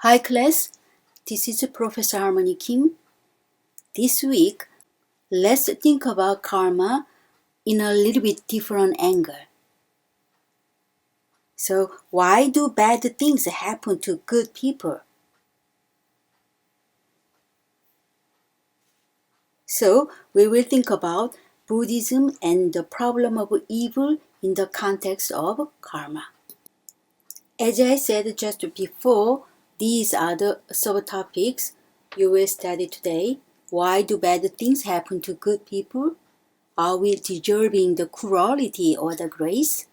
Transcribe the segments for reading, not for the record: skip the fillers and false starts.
Hi class, this is Professor Harmony Kim. This week, let's think about karma in a little bit different angle. So, why do bad things happen to good people? So, we will think about Buddhism and the problem of evil in the context of karma. As I said just before, these are the subtopics you will study today. Why do bad things happen to good people? Are we deserving the cruelty or the grace?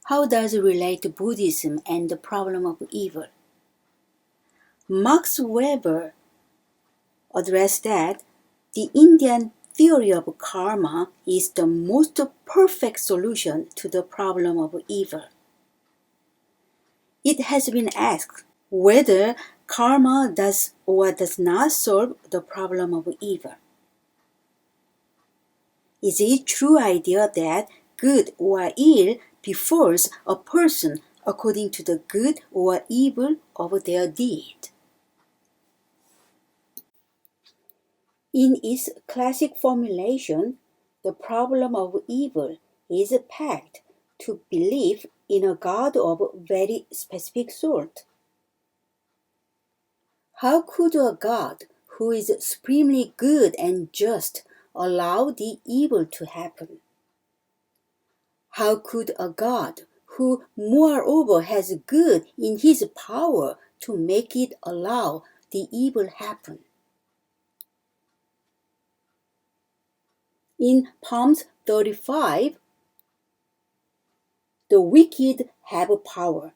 How does it relate to Buddhism and the problem of evil? Max Weber addressed that the Indian theory of karma is the most perfect solution to the problem of evil. It has been asked whether karma does or does not solve the problem of evil. Is it a true idea that good or ill befalls a person according to the good or evil of their deed? In its classic formulation, the problem of evil is pegged to belief in a God of very specific sort. How could a God who is supremely good and just allow the evil to happen? How could a God who moreover has good in his power to make it allow the evil happen? In Psalms 35, the wicked have power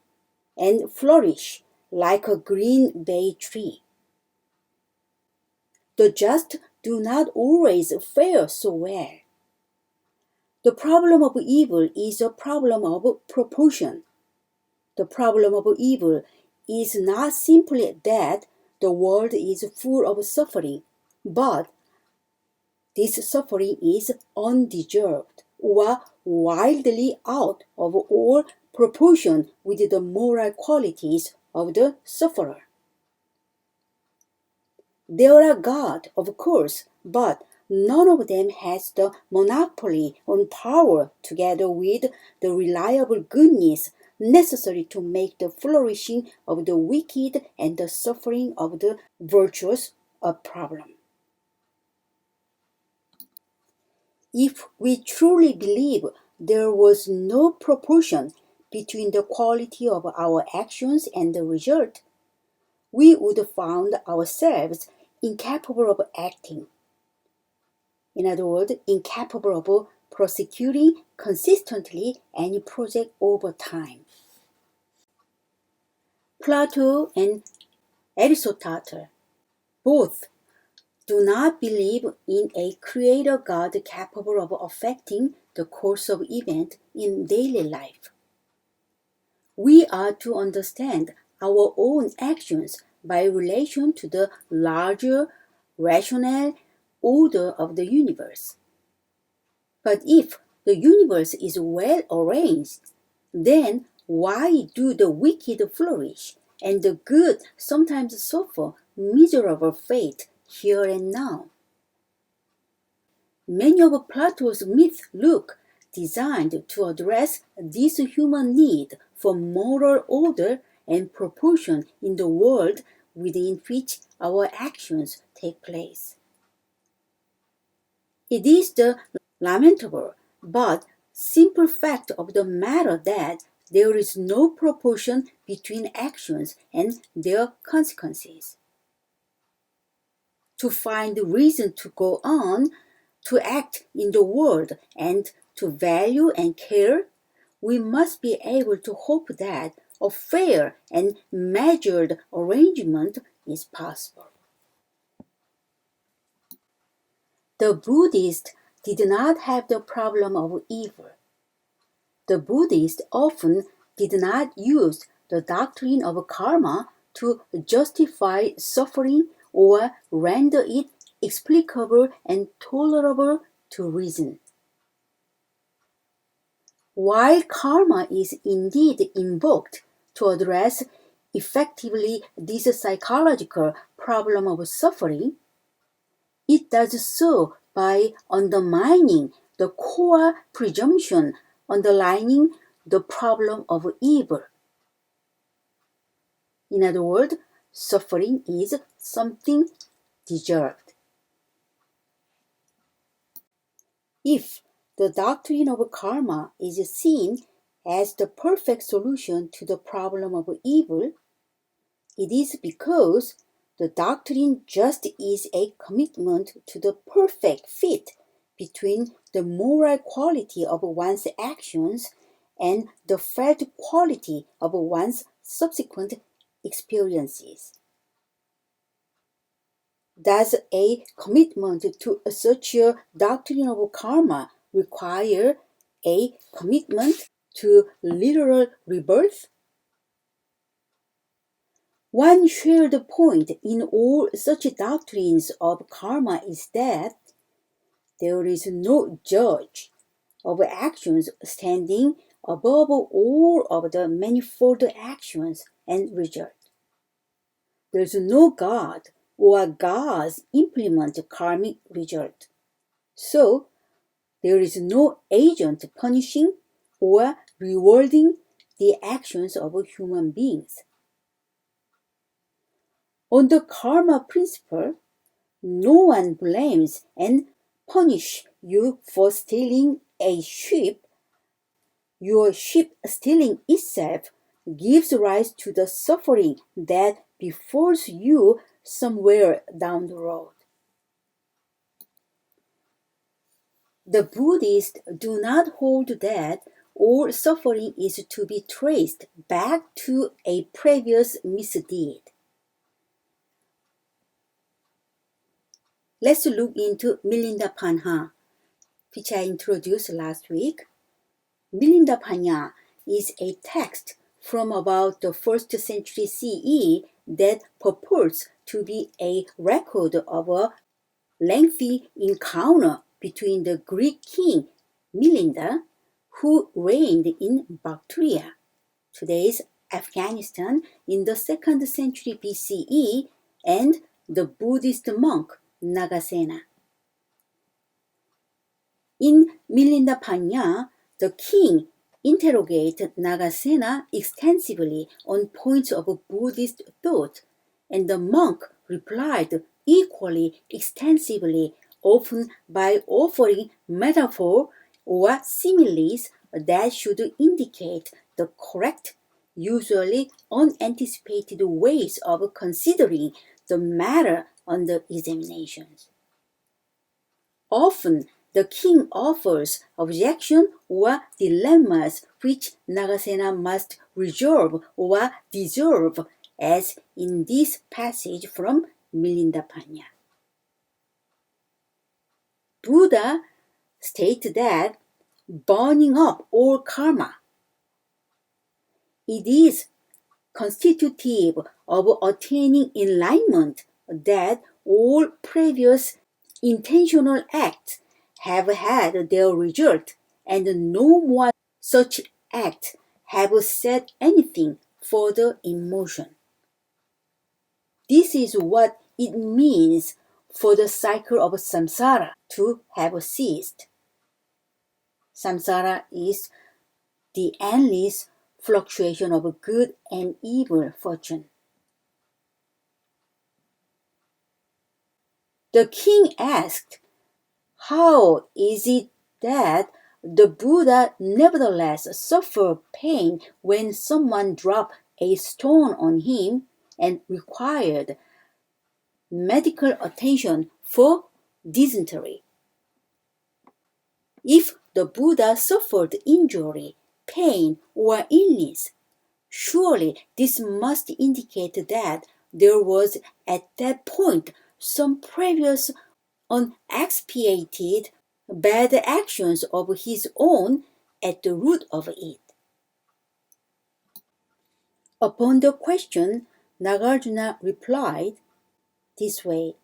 and flourish like a green bay tree. The just do not always fare so well. The problem of evil is a problem of proportion. The problem of evil is not simply that the world is full of suffering, but this suffering is undeserved or wildly out of all proportion with the moral qualities of the sufferer. There are gods, of course, but none of them has the monopoly on power together with the reliable goodness necessary to make the flourishing of the wicked and the suffering of the virtuous a problem. If we truly believe there was no proportion between the quality of our actions and the result, we would have found ourselves incapable of acting. In other words, incapable of prosecuting consistently any project over time. Plato and Aristotle both do not believe in a creator God capable of affecting the course of events in daily life. We are to understand our own actions by relation to the larger rational order of the universe. But if the universe is well arranged, then why do the wicked flourish and the good sometimes suffer miserable fate here and now? Many of Plato's myths look designed to address this human need for moral order and proportion in the world within which our actions take place. It is the lamentable but simple fact of the matter that there is no proportion between actions and their consequences. To find reason to go on, to act in the world, and to value and care, we must be able to hope that a fair and measured arrangement is possible. The Buddhists did not have the problem of evil. The Buddhists often did not use the doctrine of karma to justify suffering or render it explicable and tolerable to reason. While karma is indeed invoked to address effectively this psychological problem of suffering, it does so by undermining the core presumption underlying the problem of evil. In other words, suffering is something deserved. If the doctrine of karma is seen as the perfect solution to the problem of evil, it is because the doctrine just is a commitment to the perfect fit between the moral quality of one's actions and the felt quality of one's subsequent experiences. Does a commitment to such a doctrine of karma require a commitment to literal rebirth? One shared point in all such doctrines of karma is that there is no judge of actions standing above all of the manifold actions and results. There is no God or gods implement karmic result. So, there is no agent punishing or rewarding the actions of human beings. On the karma principle, no one blames and punishes you for stealing a sheep. Your sheep stealing itself gives rise to the suffering that befalls you somewhere down the road. The Buddhists do not hold that all suffering is to be traced back to a previous misdeed. Let's look into Milinda Panha, which I introduced last week. Milinda Panha is a text from about the 1st century CE that purports to be a record of a lengthy encounter between the Greek king Milinda, who reigned in Bactria, today's Afghanistan, in the 2nd century BCE, and the Buddhist monk Nagasena. In Milinda Panha, the king interrogated Nagasena extensively on points of Buddhist thought, and the monk replied equally extensively, often by offering metaphor or similes that should indicate the correct, usually unanticipated ways of considering the matter under examinations. Often, the king offers objections or dilemmas which Nagasena must resolve or deserve, as in this passage from Milinda Panha. Buddha states that burning up all karma, it is constitutive of attaining enlightenment that all previous intentional acts have had their result, and no more such acts have set anything further in motion. This is what it means for the cycle of samsara to have ceased. Samsara is the endless fluctuation of good and evil fortune. The king asked, "How is it that the Buddha nevertheless suffered pain when someone dropped a stone on him and required medical attention for dysentery? If the Buddha suffered injury, pain, or illness, surely this must indicate that there was at that point some previous unexpiated bad actions of his own at the root of it." Upon the question, Nagarjuna replied this way,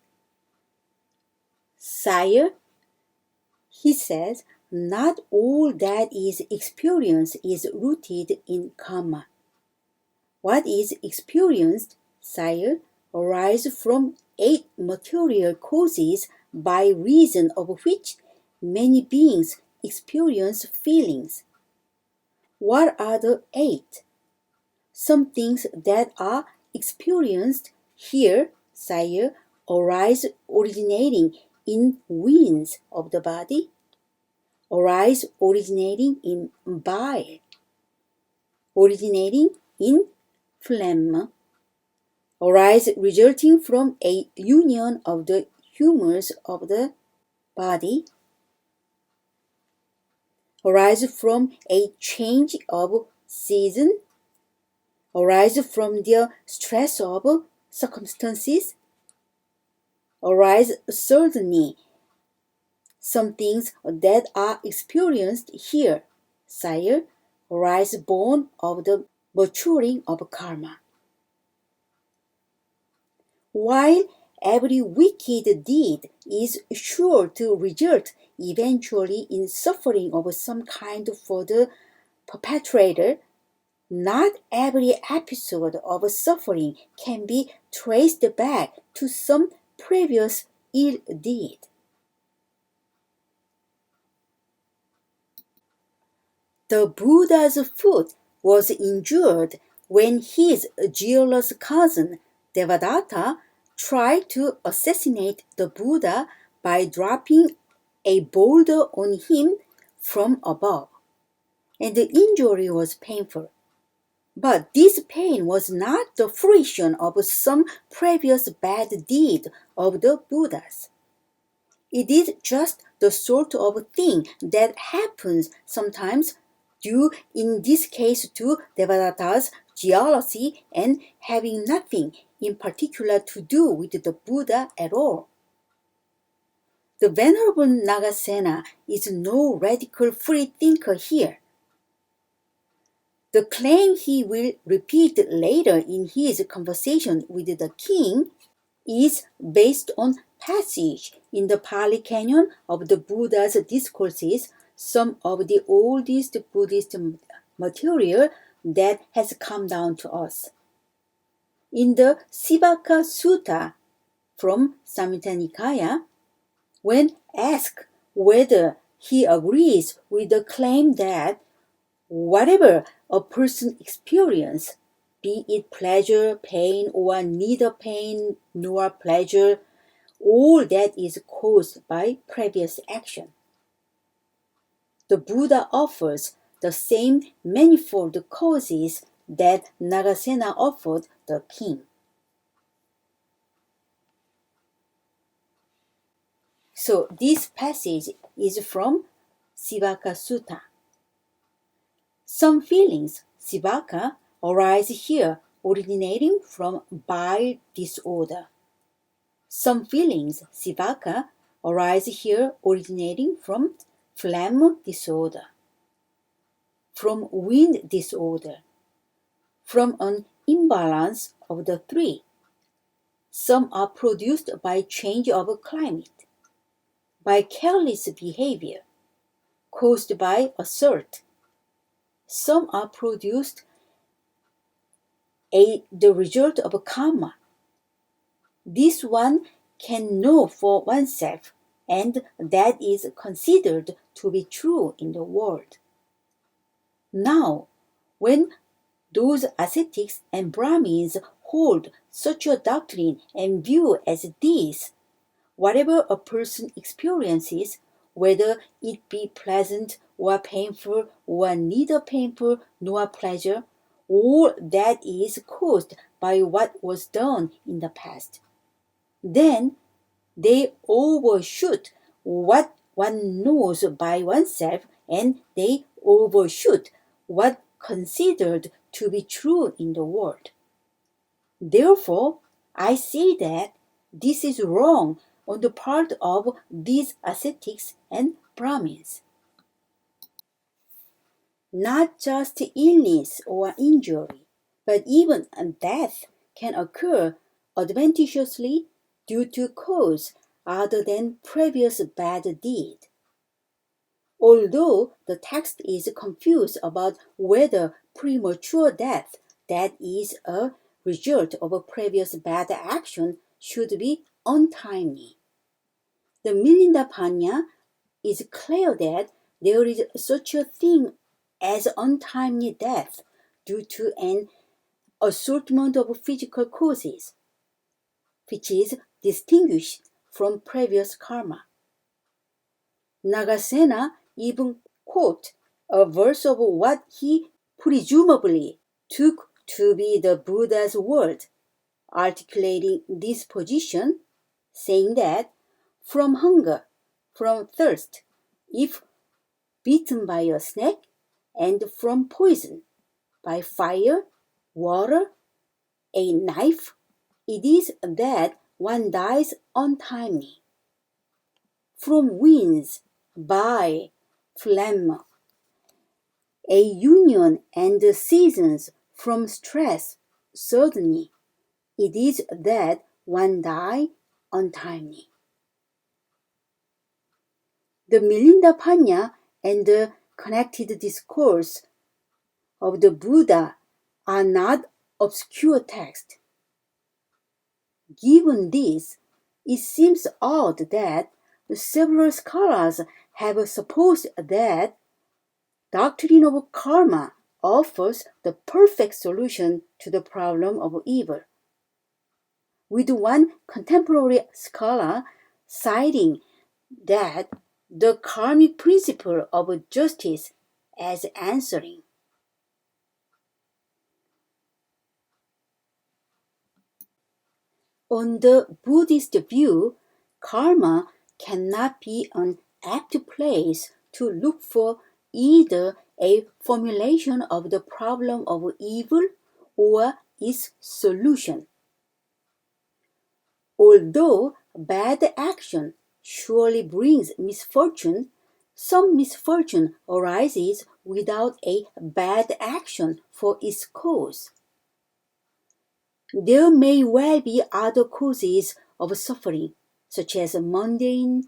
"Sire," he says, "not all that is experienced is rooted in karma. What is experienced, sire, arises from 8 material causes by reason of which many beings experience feelings. What are the 8? Some things that are experienced here, sire, arise originating in winds of the body, arise originating in bile, originating in phlegm, arise resulting from a union of the humors of the body, arise from a change of season, arise from the stress of circumstances, arise suddenly. Some things that are experienced here, sire, arise born of the maturing of karma. While every wicked deed is sure to result eventually in suffering of some kind for the perpetrator, not every episode of suffering can be traced back to some previous ill deed. The Buddha's foot was injured when his jealous cousin Devadatta tried to assassinate the Buddha by dropping a boulder on him from above, and the injury was painful. But this pain was not the fruition of some previous bad deed of the Buddha's. It is just the sort of thing that happens sometimes, due in this case to Devadatta's jealousy and having nothing in particular to do with the Buddha at all. The Venerable Nagasena is no radical free thinker here. The claim he will repeat later in his conversation with the king is based on passage in the Pali Canon of the Buddha's discourses, some of the oldest Buddhist material that has come down to us. In the Sivaka Sutta from Samyutta Nikaya, when asked whether he agrees with the claim that whatever a person experiences, be it pleasure, pain, or neither pain nor pleasure, all that is caused by previous action. The Buddha offers the same manifold causes that Nagasena offered the king. So this passage is from Sivaka Sutta. Some feelings, Sivaka, arise here originating from bile disorder. Some feelings, Sivaka, arise here originating from phlegm disorder, from wind disorder, from an imbalance of the three. Some are produced by change of climate, by careless behavior, caused by assault. Some are produced the result of karma. This one can know for oneself, and that is considered to be true in the world. Now, when those ascetics and Brahmins hold such a doctrine and view as this, whatever a person experiences, whether it be pleasant or painful or neither painful nor pleasure, all that is caused by what was done in the past. Then they overshoot what one knows by oneself, and they overshoot what considered to be true in the world. Therefore, I say that this is wrong on the part of these ascetics and Brahmins. Not just illness or injury, but even death can occur adventitiously due to cause other than previous bad deed. Although the text is confused about whether premature death that is a result of a previous bad action should be untimely. The Milindapanya is clear that there is such a thing as untimely death due to an assortment of physical causes, which is distinguished from previous karma. Nagasena even quote a verse of what he presumably took to be the Buddha's word, articulating this position, saying that from hunger, from thirst, if bitten by a snake, and from poison, by fire, water, a knife, it is that one dies untimely. From winds, by phlegm, a union and seasons, from stress, suddenly, it is that one dies untimely. The Milindapanya and the connected discourse of the Buddha are not obscure texts. Given this, it seems odd that several scholars have supposed that doctrine of karma offers the perfect solution to the problem of evil, with one contemporary scholar citing that the karmic principle of justice as answering. On the Buddhist view, karma cannot be an apt place to look for either a formulation of the problem of evil or its solution. Although bad action surely brings misfortune, some misfortune arises without a bad action for its cause. There may well be other causes of suffering, such as mundane,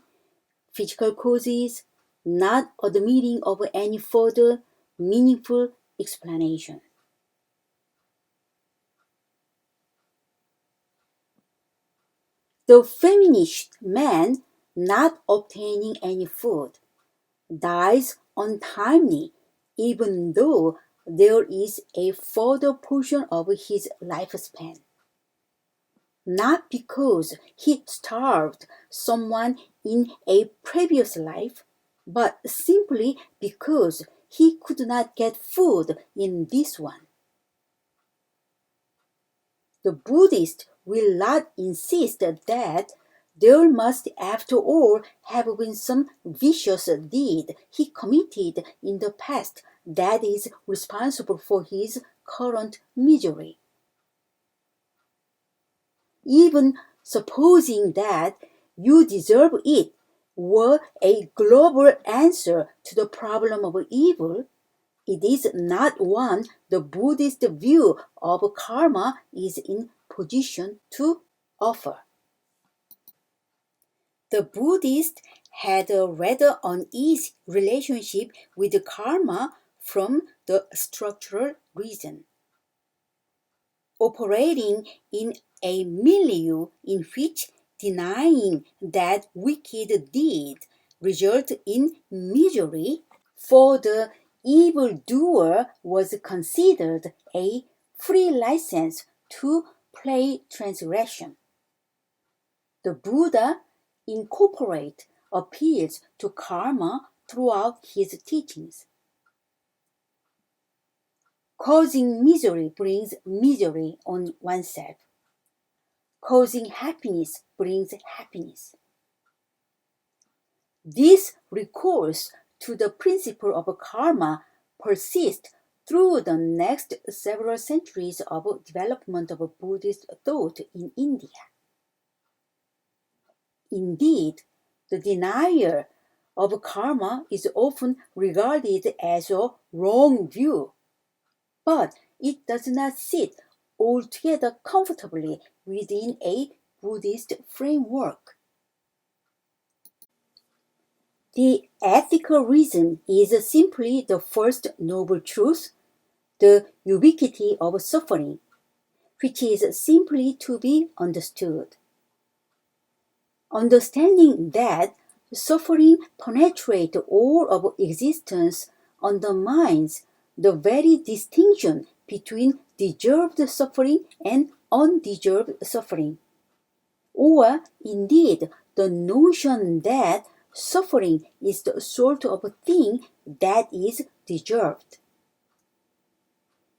physical causes, not admitting of any further meaningful explanation. The famished man not obtaining any food dies untimely even though there is a further portion of his lifespan. Not because he starved someone in a previous life, but simply because he could not get food in this one. The Buddhist will not insist that there must after all have been some vicious deed he committed in the past that is responsible for his current misery. Even supposing that you deserve it were a global answer to the problem of evil, it is not one the Buddhist view of karma is in position to offer. The Buddhists had a rather uneasy relationship with karma from the structural reason. Operating in a milieu in which denying that wicked deed result in misery for the evildoer was considered a free license to play transgression. The Buddha incorporates appeals to karma throughout his teachings. Causing misery brings misery on oneself. Causing happiness brings happiness. This recourse to the principle of karma persists through the next several centuries of development of Buddhist thought in India. Indeed, the denial of karma is often regarded as a wrong view, but it does not sit altogether comfortably within a Buddhist framework. The ethical reason is simply the first noble truth the ubiquity of suffering, which is simply to be understood. Understanding that suffering penetrates all of existence undermines the very distinction between deserved suffering and undeserved suffering, or indeed the notion that suffering is the sort of thing that is deserved.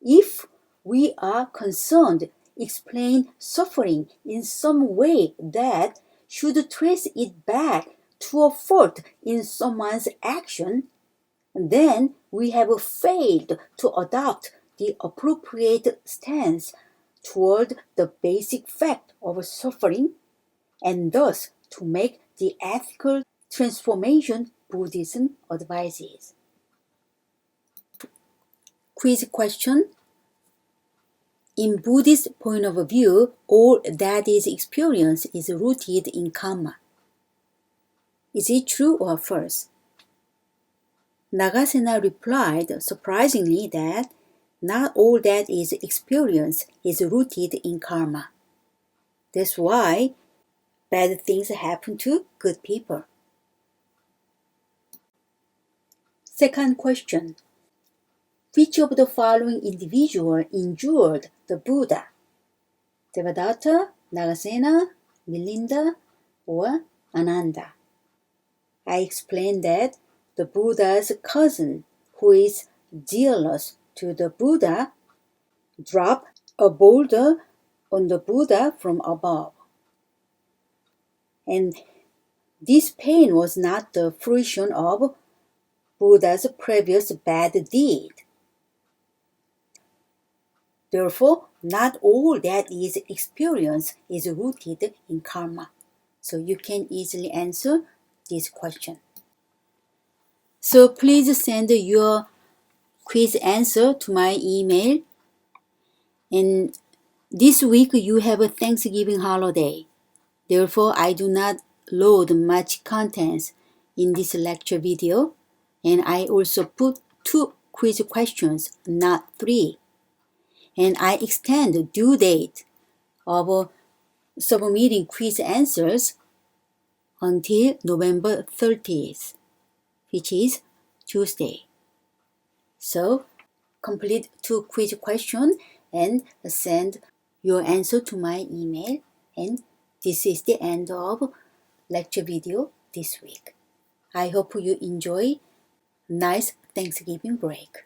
If we are concerned explain suffering in some way that should trace it back to a fault in someone's action, then we have failed to adopt the appropriate stance toward the basic fact of suffering, and thus to make the ethical transformation Buddhism advises. Quiz question. In Buddhist point of view, all that is experienced is rooted in karma. Is it true or false? Nagasena replied surprisingly that not all that is experienced is rooted in karma. That's why bad things happen to good people. Second question. Which of the following individual injured the Buddha? Devadatta, Nagasena, Milinda, or Ananda? I explained that the Buddha's cousin, who is jealous to the Buddha, dropped a boulder on the Buddha from above. And this pain was not the fruition of Buddha's previous bad deed. Therefore, not all that is experienced is rooted in karma. So you can easily answer this question. So please send your quiz answer to my email. And this week you have a Thanksgiving holiday. Therefore, I do not load much contents in this lecture video. And I also put 2 quiz questions, not 3. And I extend the due date of submitting quiz answers until November 30th, which is Tuesday. So complete 2 quiz questions and send your answer to my email. And this is the end of lecture video this week. I hope you enjoy nice Thanksgiving break.